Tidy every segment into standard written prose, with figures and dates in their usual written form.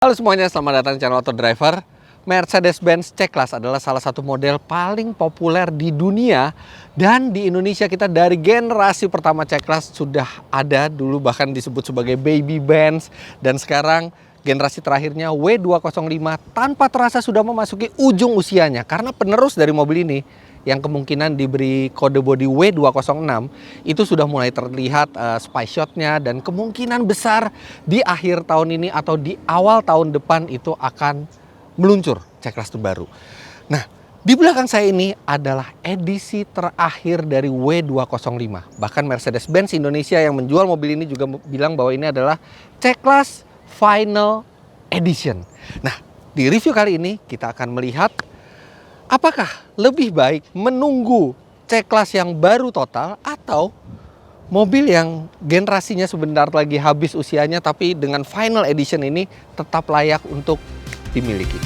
Halo semuanya, selamat datang di channel Auto Driver. Mercedes-Benz C-Class adalah salah satu model paling populer di dunia. Dan di Indonesia kita dari generasi pertama C-Class sudah ada dulu, bahkan disebut sebagai Baby Benz. Dan sekarang generasi terakhirnya W205 tanpa terasa sudah memasuki ujung usianya. Karena penerus dari mobil ini yang kemungkinan diberi kode bodi W206 itu sudah mulai terlihat spy shotnya, dan kemungkinan besar di akhir tahun ini atau di awal tahun depan itu akan meluncur C-Class terbaru. Nah, di belakang saya ini adalah edisi terakhir dari W205. Bahkan Mercedes-Benz Indonesia yang menjual mobil ini juga bilang bahwa ini adalah C-Class Final Edition. Nah, di review kali ini kita akan melihat apakah lebih baik menunggu C-Class yang baru total atau mobil yang generasinya sebentar lagi habis usianya tapi dengan Final Edition ini tetap layak untuk dimiliki.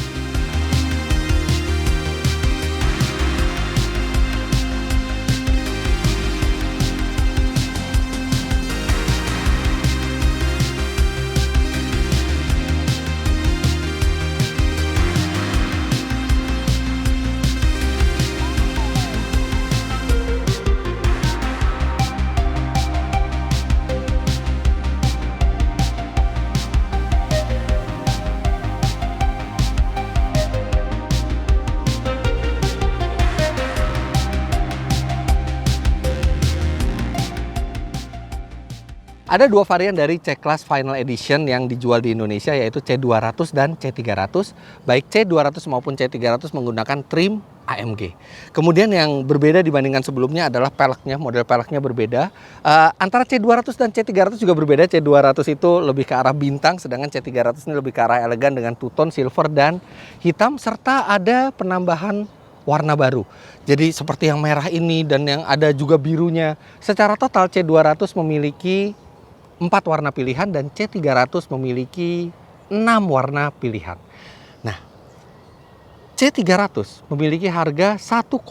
Ada dua varian dari C-Class Final Edition yang dijual di Indonesia, yaitu C200 dan C300. Baik C200 maupun C300 menggunakan trim AMG. Kemudian yang berbeda dibandingkan sebelumnya adalah peleknya, model peleknya berbeda. Antara C200 dan C300 juga berbeda. C200 itu lebih ke arah bintang, sedangkan C300 ini lebih ke arah elegan dengan two-tone silver dan hitam, serta ada penambahan warna baru. Jadi seperti yang merah ini dan yang ada juga birunya. Secara total C200 memiliki 4 warna pilihan dan C300 memiliki 6 warna pilihan. Nah, C300 memiliki harga 1,02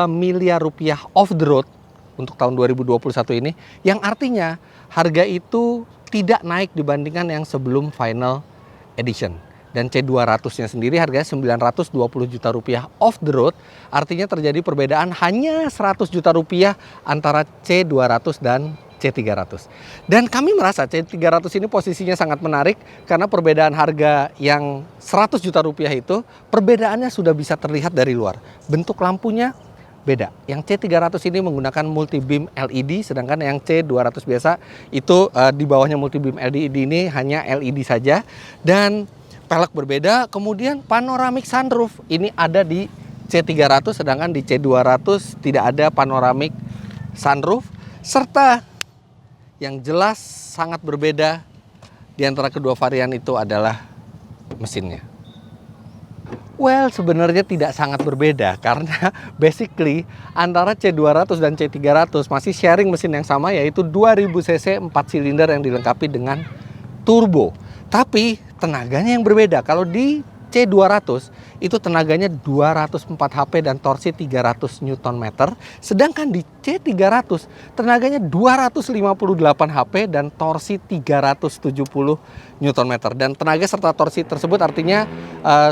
miliar rupiah off the road untuk tahun 2021 ini, yang artinya harga itu tidak naik dibandingkan yang sebelum Final Edition. Dan C200-nya sendiri harganya 920 juta rupiah off the road, artinya terjadi perbedaan hanya 100 juta rupiah antara C200 dan C300. Dan kami merasa C300 ini posisinya sangat menarik karena perbedaan harga yang 100 juta rupiah itu perbedaannya sudah bisa terlihat dari luar. Bentuk lampunya beda. Yang C300 ini menggunakan multi beam LED, sedangkan yang C200 biasa itu di bawahnya multi beam LED ini hanya LED saja, dan pelek berbeda. Kemudian panoramic sunroof ini ada di C300, sedangkan di C200 tidak ada panoramic sunroof, serta yang jelas sangat berbeda di antara kedua varian itu adalah mesinnya. Well, sebenarnya tidak sangat berbeda karena basically antara C200 dan C300 masih sharing mesin yang sama, yaitu 2000 cc 4 silinder yang dilengkapi dengan turbo. Tapi tenaganya yang berbeda. Kalau di C200 itu tenaganya 204 HP dan torsi 300 Nm. Sedangkan di C300 tenaganya 258 HP dan torsi 370 Nm. Dan tenaga serta torsi tersebut artinya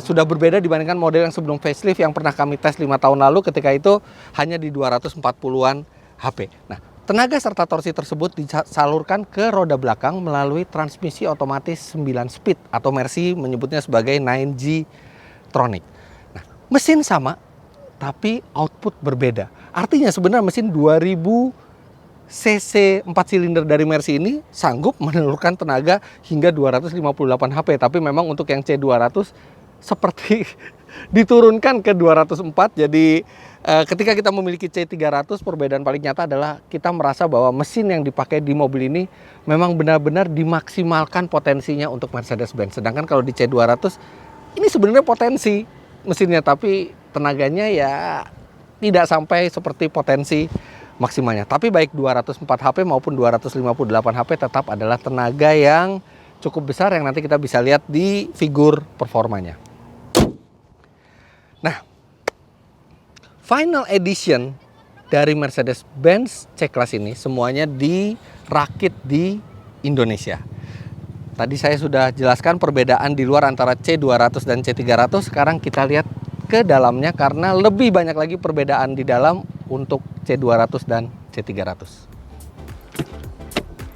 sudah berbeda dibandingkan model yang sebelum facelift yang pernah kami tes 5 tahun lalu, ketika itu hanya di 240-an HP. Nah, tenaga serta torsi tersebut disalurkan ke roda belakang melalui transmisi otomatis 9 speed atau Mercy menyebutnya sebagai 9G Tronic. Nah, mesin sama tapi output berbeda. Artinya sebenarnya mesin 2000 cc 4 silinder dari Mercy ini sanggup menelurkan tenaga hingga 258 HP, tapi memang untuk yang C200 seperti diturunkan ke 204. Jadi ketika kita memiliki C300, perbedaan paling nyata adalah kita merasa bahwa mesin yang dipakai di mobil ini memang benar-benar dimaksimalkan potensinya untuk Mercedes-Benz. Sedangkan kalau di C200 ini sebenarnya potensi mesinnya, tapi tenaganya ya tidak sampai seperti potensi maksimalnya. Tapi baik 204 HP maupun 258 HP tetap adalah tenaga yang cukup besar yang nanti kita bisa lihat di figur performanya. Nah, Final Edition dari Mercedes-Benz C-Class ini semuanya dirakit di Indonesia. Tadi saya sudah jelaskan perbedaan di luar antara C200 dan C300. Sekarang kita lihat ke dalamnya karena lebih banyak lagi perbedaan di dalam untuk C200 dan C300.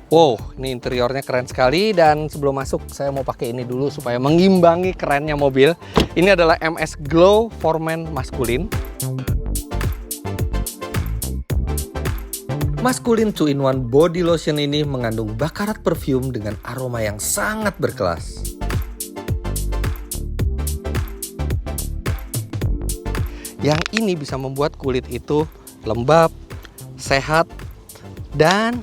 Wow, ini interiornya keren sekali, dan sebelum masuk saya mau pakai ini dulu supaya mengimbangi kerennya mobil. Ini adalah MS Glow for Men Maskulin. Maskulin 2-in-1 body lotion ini mengandung bakarat parfum dengan aroma yang sangat berkelas. Yang ini bisa membuat kulit itu lembab, sehat, dan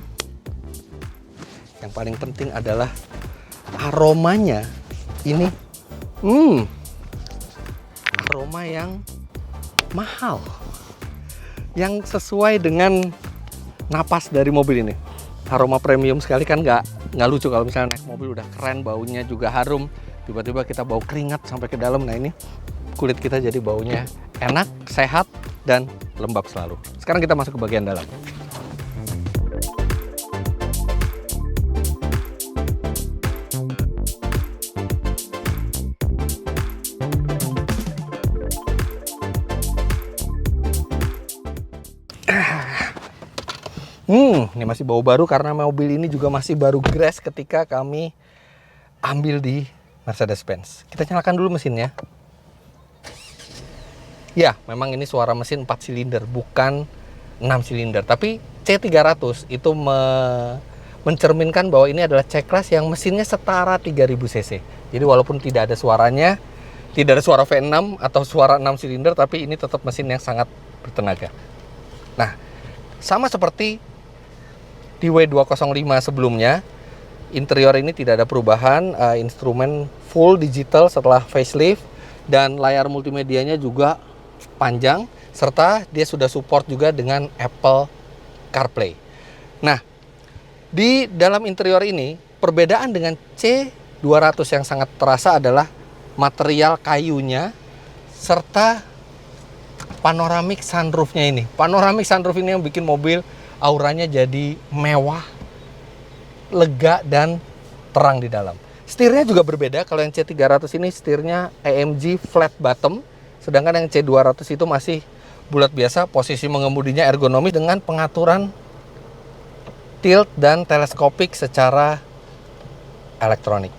yang paling penting adalah aromanya ini aroma yang mahal, yang sesuai dengan napas dari mobil ini. Aroma premium sekali kan, nggak lucu kalau misalnya naik mobil udah keren, baunya juga harum, tiba-tiba kita bau keringat sampai ke dalam. Nah, ini kulit kita jadi baunya enak, sehat, dan lembab selalu. Sekarang kita masuk ke bagian dalam. Ini masih bau baru karena mobil ini juga masih baru grass ketika kami ambil di Mercedes-Benz. Kita nyalakan dulu mesinnya. Ya, memang ini suara mesin 4 silinder, bukan 6 silinder. Tapi C300 itu mencerminkan bahwa ini adalah C-Class yang mesinnya setara 3000 cc. Jadi walaupun tidak ada suaranya, tidak ada suara V6 atau suara 6 silinder, tapi ini tetap mesin yang sangat bertenaga. Nah, sama seperti di W205 sebelumnya, interior ini tidak ada perubahan, instrumen full digital setelah facelift, dan layar multimedianya juga panjang, serta dia sudah support juga dengan Apple CarPlay. Nah, di dalam interior ini, perbedaan dengan C200 yang sangat terasa adalah material kayunya, serta panoramic sunroofnya ini. Panoramic sunroof ini yang bikin mobil auranya jadi mewah, lega, dan terang di dalam. Setirnya juga berbeda. Kalau yang C300 ini setirnya AMG flat bottom, sedangkan yang C200 itu masih bulat biasa. Posisi mengemudinya ergonomis dengan pengaturan tilt dan teleskopik secara elektronik.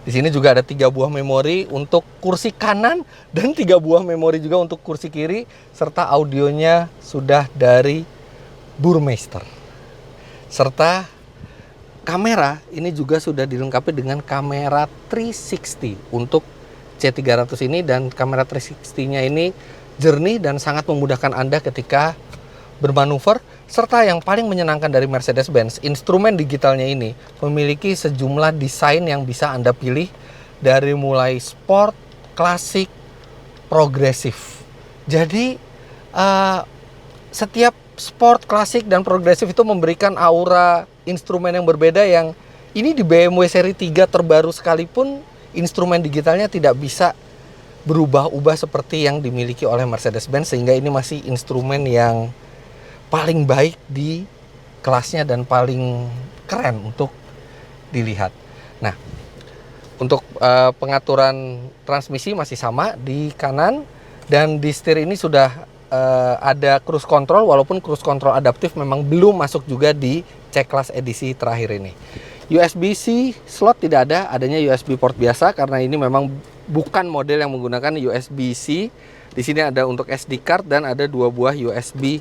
Di sini juga ada 3 buah memori untuk kursi kanan dan 3 buah memori juga untuk kursi kiri, serta audionya sudah dari Burmeister. Serta kamera ini juga sudah dilengkapi dengan kamera 360 untuk C300 ini, dan kamera 360-nya ini jernih dan sangat memudahkan Anda ketika bermanuver. Serta yang paling menyenangkan dari Mercedes-Benz, instrumen digitalnya ini memiliki sejumlah desain yang bisa Anda pilih dari mulai sport, klasik, progresif. Jadi setiap sport, klasik, dan progresif itu memberikan aura instrumen yang berbeda, yang ini di BMW seri 3 terbaru sekalipun instrumen digitalnya tidak bisa berubah-ubah seperti yang dimiliki oleh Mercedes-Benz, sehingga ini masih instrumen yang paling baik di kelasnya dan paling keren untuk dilihat. Nah, untuk pengaturan transmisi masih sama di kanan, dan di setir ini sudah ada cruise control, walaupun cruise control adaptif memang belum masuk juga di C-Class edisi terakhir ini. USB-C slot tidak ada, adanya USB port biasa karena ini memang bukan model yang menggunakan USB-C. Di sini ada untuk SD card dan ada 2 buah USB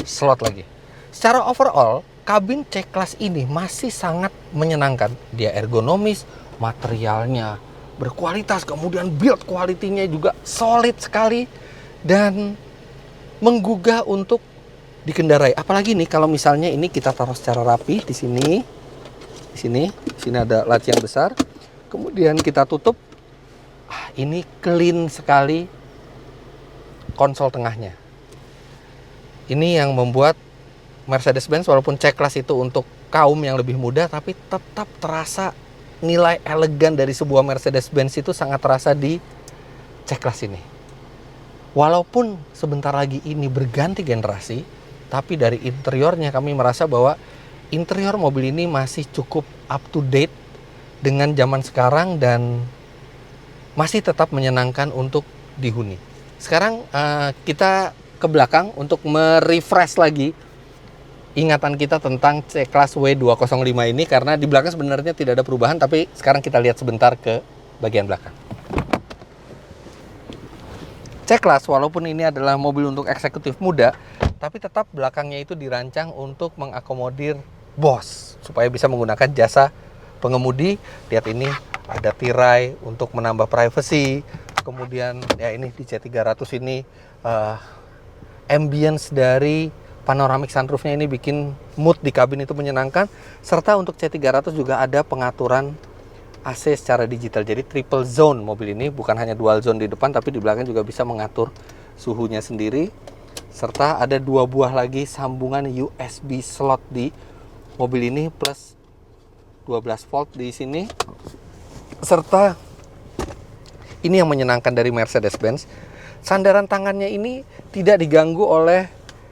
slot lagi. Secara overall, kabin C-Class ini masih sangat menyenangkan. Dia ergonomis, materialnya berkualitas, kemudian build quality-nya juga solid sekali dan menggugah untuk dikendarai. Apalagi nih kalau misalnya ini kita taruh secara rapi di sini. Di sini ada laci yang besar. Kemudian kita tutup. Ini clean sekali konsol tengahnya. Ini yang membuat Mercedes-Benz walaupun C-Class itu untuk kaum yang lebih muda, tapi tetap terasa nilai elegan dari sebuah Mercedes-Benz itu sangat terasa di C-Class ini. Walaupun sebentar lagi ini berganti generasi, tapi dari interiornya kami merasa bahwa interior mobil ini masih cukup up to date dengan zaman sekarang dan masih tetap menyenangkan untuk dihuni. Sekarang kita ke belakang untuk merefresh lagi ingatan kita tentang C-Class W205 ini, karena di belakang sebenarnya tidak ada perubahan, tapi sekarang kita lihat sebentar ke bagian belakang. C-Class walaupun ini adalah mobil untuk eksekutif muda, tapi tetap belakangnya itu dirancang untuk mengakomodir bos supaya bisa menggunakan jasa pengemudi. Lihat ini ada tirai untuk menambah privacy. Kemudian ya ini di C300 ini ambience dari panoramic sunroofnya ini bikin mood di kabin itu menyenangkan. Serta untuk C300 juga ada pengaturan AC secara digital. Jadi triple zone mobil ini, bukan hanya dual zone di depan, tapi di belakang juga bisa mengatur suhunya sendiri. Serta ada 2 buah lagi sambungan USB slot di mobil ini, plus 12 volt di sini. Serta ini yang menyenangkan dari Mercedes-Benz, sandaran tangannya ini tidak diganggu oleh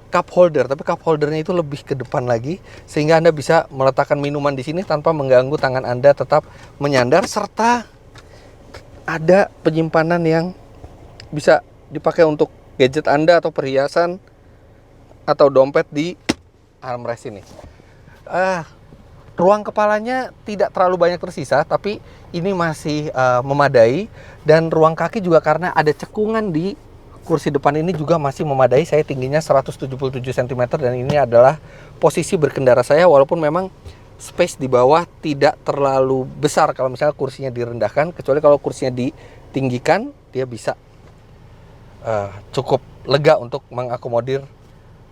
cup holder, tapi cup holdernya itu lebih ke depan lagi, sehingga Anda bisa meletakkan minuman di sini tanpa mengganggu tangan Anda tetap menyandar. Serta ada penyimpanan yang bisa dipakai untuk gadget Anda atau perhiasan atau dompet di armrest ini. Ruang kepalanya tidak terlalu banyak tersisa, tapi ini masih memadai. Dan ruang kaki juga karena ada cekungan di kursi depan ini juga masih memadai. Saya tingginya 177 cm dan ini adalah posisi berkendara saya, walaupun memang space di bawah tidak terlalu besar kalau misalnya kursinya direndahkan, kecuali kalau kursinya ditinggikan dia bisa cukup lega untuk mengakomodir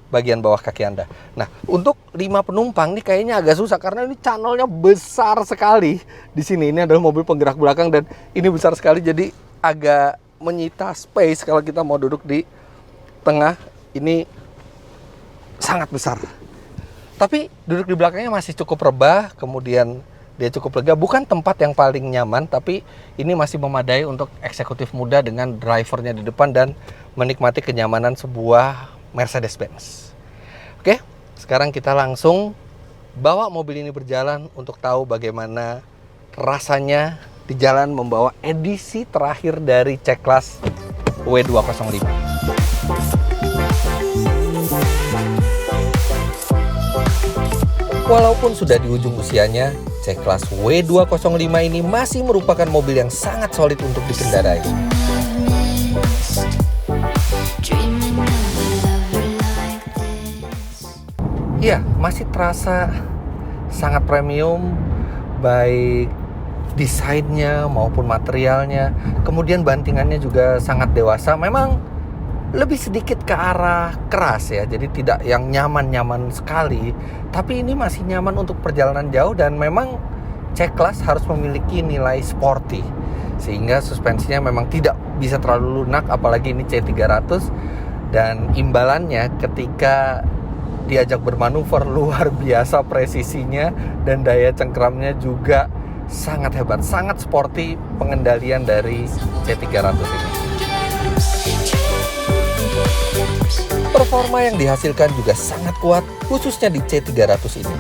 bagian bawah kaki Anda. Nah, untuk 5 penumpang nih kayaknya agak susah karena ini channelnya besar sekali di sini. Ini adalah mobil penggerak belakang dan ini besar sekali, jadi agak menyita space kalau kita mau duduk di tengah. Ini sangat besar. Tapi duduk di belakangnya masih cukup rebah, kemudian dia cukup lega. Bukan tempat yang paling nyaman, tapi ini masih memadai untuk eksekutif muda dengan drivernya di depan dan menikmati kenyamanan sebuah Mercedes-Benz. Oke, sekarang kita langsung bawa mobil ini berjalan untuk tahu bagaimana rasanya di jalan membawa edisi terakhir dari C-Class W205. Walaupun sudah di ujung usianya, C-Class W205 ini masih merupakan mobil yang sangat solid untuk dikendarai. Ya, masih terasa sangat premium, baik desainnya maupun materialnya. Kemudian bantingannya juga sangat dewasa. Memang lebih sedikit ke arah keras ya, jadi tidak yang nyaman-nyaman sekali, tapi ini masih nyaman untuk perjalanan jauh. Dan memang C-Class harus memiliki nilai sporty, sehingga suspensinya memang tidak bisa terlalu lunak, apalagi ini C300. Dan imbalannya ketika diajak bermanuver luar biasa presisinya, dan daya cengkramnya juga sangat hebat, sangat sporty pengendalian dari C300 ini. Performa yang dihasilkan juga sangat kuat, khususnya di C300 ini.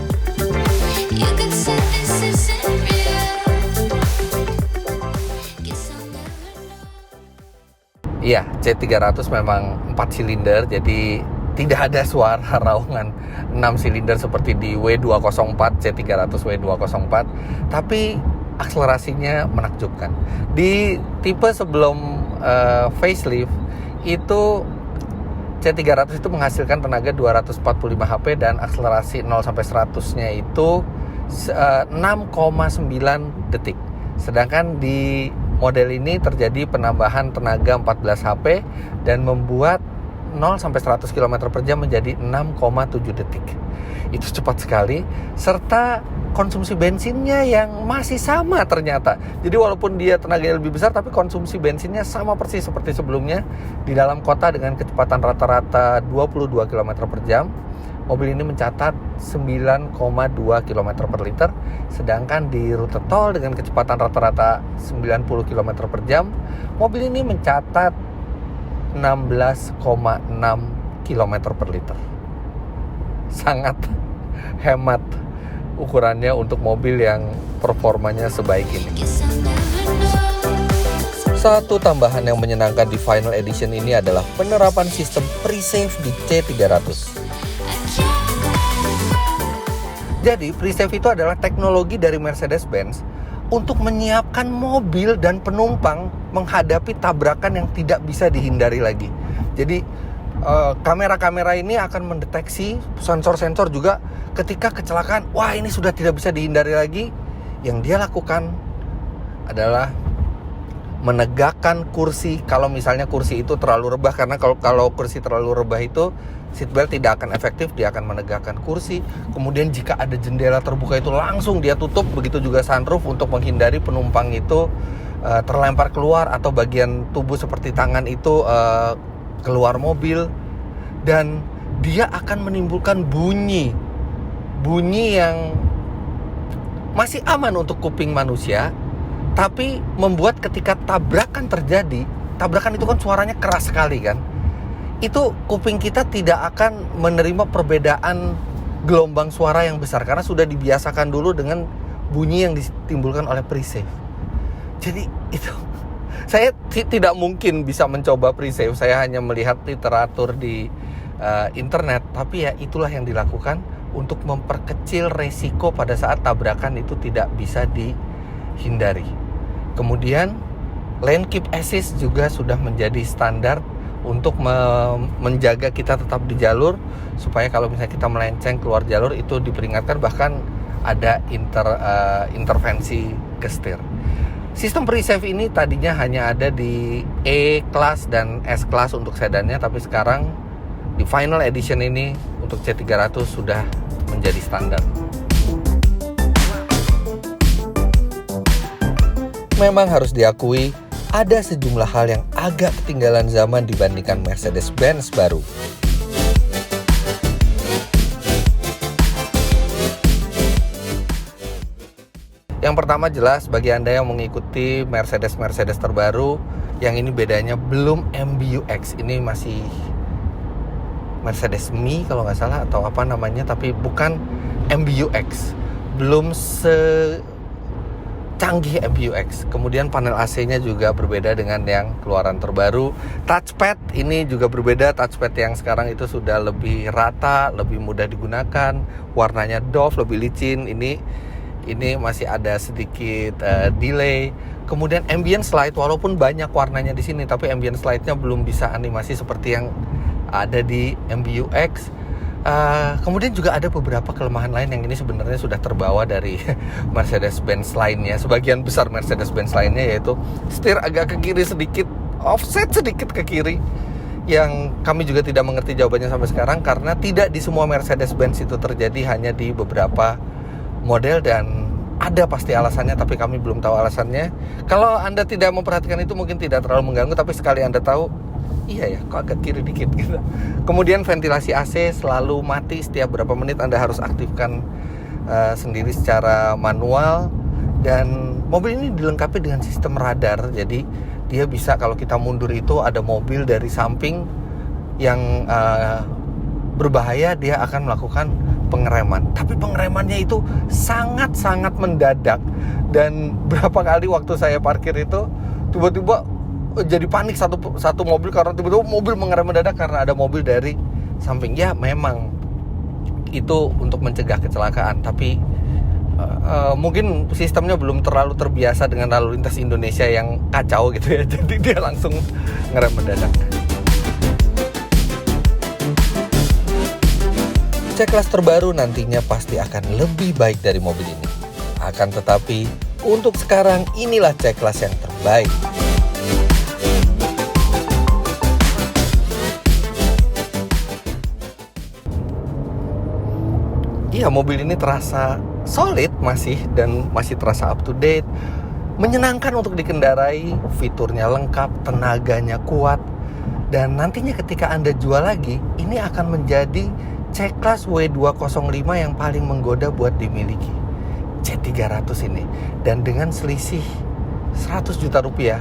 Iya, C300 memang 4 silinder, jadi tidak ada suara raungan 6 silinder seperti di W204, C300 W204, tapi akselerasinya menakjubkan. Di tipe sebelum facelift itu C300 itu menghasilkan tenaga 245 HP dan akselerasi 0 sampai 100-nya itu 6,9 detik. Sedangkan di model ini terjadi penambahan tenaga 14 HP dan membuat 0 sampai 100 km per jam menjadi 6,7 detik. Itu cepat sekali, serta konsumsi bensinnya yang masih sama ternyata. Jadi walaupun dia tenaganya lebih besar, tapi konsumsi bensinnya sama persis seperti sebelumnya. Di dalam kota dengan kecepatan rata-rata 22 km per jam, mobil ini mencatat 9,2 km per liter. Sedangkan di rute tol dengan kecepatan rata-rata 90 km per jam, mobil ini mencatat 16,6 km per liter. Sangat hemat ukurannya untuk mobil yang performanya sebaik ini. Satu tambahan yang menyenangkan di Final Edition ini adalah penerapan sistem pre-save di C300. Jadi pre-save itu adalah teknologi dari Mercedes-Benz untuk menyiapkan mobil dan penumpang menghadapi tabrakan yang tidak bisa dihindari lagi. Jadi kamera-kamera ini akan mendeteksi, sensor-sensor juga ketika kecelakaan, wah ini sudah tidak bisa dihindari lagi. Yang dia lakukan adalah menegakkan kursi kalau misalnya kursi itu terlalu rebah, karena kalau kursi terlalu rebah itu seatbelt tidak akan efektif, dia akan menegakkan kursi. Kemudian jika ada jendela terbuka itu langsung dia tutup, begitu juga sunroof untuk menghindari penumpang itu terlempar keluar atau bagian tubuh seperti tangan itu keluar mobil. Dan dia akan menimbulkan bunyi yang masih aman untuk kuping manusia, tapi membuat ketika tabrakan terjadi, tabrakan itu kan suaranya keras sekali kan, itu kuping kita tidak akan menerima perbedaan gelombang suara yang besar karena sudah dibiasakan dulu dengan bunyi yang ditimbulkan oleh pre-save. Jadi itu saya tidak mungkin bisa mencoba pre-save, saya hanya melihat literatur di internet, tapi ya itulah yang dilakukan untuk memperkecil resiko pada saat tabrakan itu tidak bisa dihindari. Kemudian lane keep assist juga sudah menjadi standar untuk menjaga kita tetap di jalur, supaya kalau misalnya kita melenceng keluar jalur itu diperingatkan, bahkan ada intervensi ke setir. Sistem pre-save ini tadinya hanya ada di E-Class dan S-Class untuk sedannya, tapi sekarang di Final Edition ini untuk C300 sudah menjadi standar. Memang harus diakui, ada sejumlah hal yang agak ketinggalan zaman dibandingkan Mercedes-Benz baru. Yang pertama jelas bagi Anda yang mengikuti Mercedes terbaru, yang ini bedanya belum MBUX, ini masih Mercedes Me kalau nggak salah atau apa namanya, tapi bukan MBUX, belum canggih MBUX. Kemudian panel AC-nya juga berbeda dengan yang keluaran terbaru. Touchpad ini juga berbeda. Touchpad yang sekarang itu sudah lebih rata, lebih mudah digunakan. Warnanya doff, lebih licin. Ini masih ada sedikit delay. Kemudian ambient slide, walaupun banyak warnanya di sini, tapi ambient slide-nya belum bisa animasi seperti yang ada di MBUX. Kemudian juga ada beberapa kelemahan lain yang ini sebenarnya sudah terbawa dari Mercedes-Benz lainnya, sebagian besar Mercedes-Benz lainnya, yaitu setir agak ke kiri sedikit, offset sedikit ke kiri, yang kami juga tidak mengerti jawabannya sampai sekarang, karena tidak di semua Mercedes-Benz itu terjadi, hanya di beberapa model, dan ada pasti alasannya, tapi kami belum tahu alasannya. Kalau Anda tidak memperhatikan itu mungkin tidak terlalu mengganggu, tapi sekali Anda tahu, iya ya, kok agak kiri dikit gitu. Kemudian ventilasi AC selalu mati, setiap berapa menit Anda harus aktifkan sendiri secara manual. Dan mobil ini dilengkapi dengan sistem radar, jadi dia bisa, kalau kita mundur itu ada mobil dari samping yang berbahaya, dia akan melakukan pengereman. Tapi pengeremannya itu sangat-sangat mendadak, dan berapa kali waktu saya parkir itu tiba-tiba jadi panik satu mobil, karena tiba-tiba mobil mengerem mendadak karena ada mobil dari samping. Ya memang itu untuk mencegah kecelakaan, tapi mungkin sistemnya belum terlalu terbiasa dengan lalu lintas Indonesia yang kacau gitu ya, jadi dia langsung ngerem mendadak. C-Class terbaru nantinya pasti akan lebih baik dari mobil ini. Akan tetapi untuk sekarang inilah C-Class yang terbaik. Iya, mobil ini terasa solid masih, dan masih terasa up to date, menyenangkan untuk dikendarai, fiturnya lengkap, tenaganya kuat, dan nantinya ketika Anda jual lagi, ini akan menjadi C-Class W205 yang paling menggoda buat dimiliki, C300 ini. Dan dengan selisih 100 juta rupiah,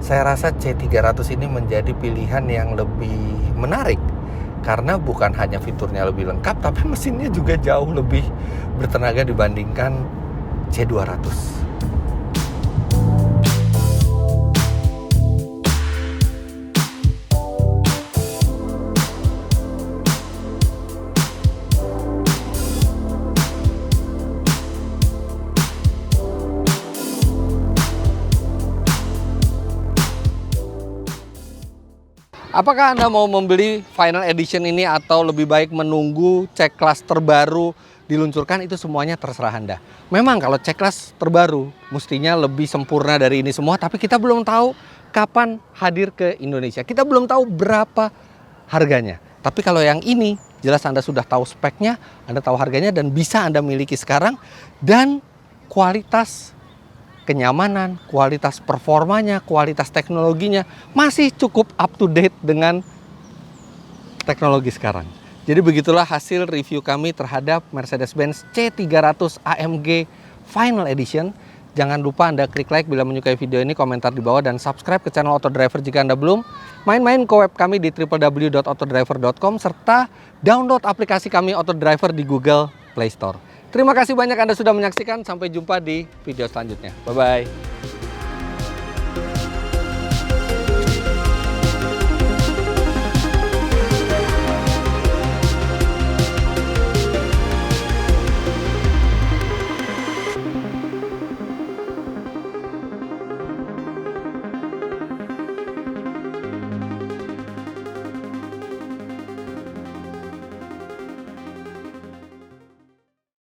saya rasa C300 ini menjadi pilihan yang lebih menarik Karena bukan hanya fiturnya lebih lengkap, tapi mesinnya juga jauh lebih bertenaga dibandingkan C200. Apakah Anda mau membeli Final Edition ini atau lebih baik menunggu C-Class terbaru diluncurkan? Itu semuanya terserah Anda. Memang kalau C-Class terbaru mestinya lebih sempurna dari ini semua, tapi kita belum tahu kapan hadir ke Indonesia. Kita belum tahu berapa harganya. Tapi kalau yang ini jelas Anda sudah tahu speknya, Anda tahu harganya dan bisa Anda miliki sekarang, dan kualitas kenyamanan, kualitas performanya, kualitas teknologinya masih cukup up to date dengan teknologi sekarang. Jadi begitulah hasil review kami terhadap Mercedes-Benz C300 AMG Final Edition. Jangan lupa Anda klik like bila menyukai video ini, komentar di bawah, dan subscribe ke channel Autodriver jika Anda belum. Main-main ke web kami di www.autodriver.com serta download aplikasi kami Autodriver di Google Play Store. Terima kasih banyak Anda sudah menyaksikan. Sampai jumpa di video selanjutnya. Bye-bye.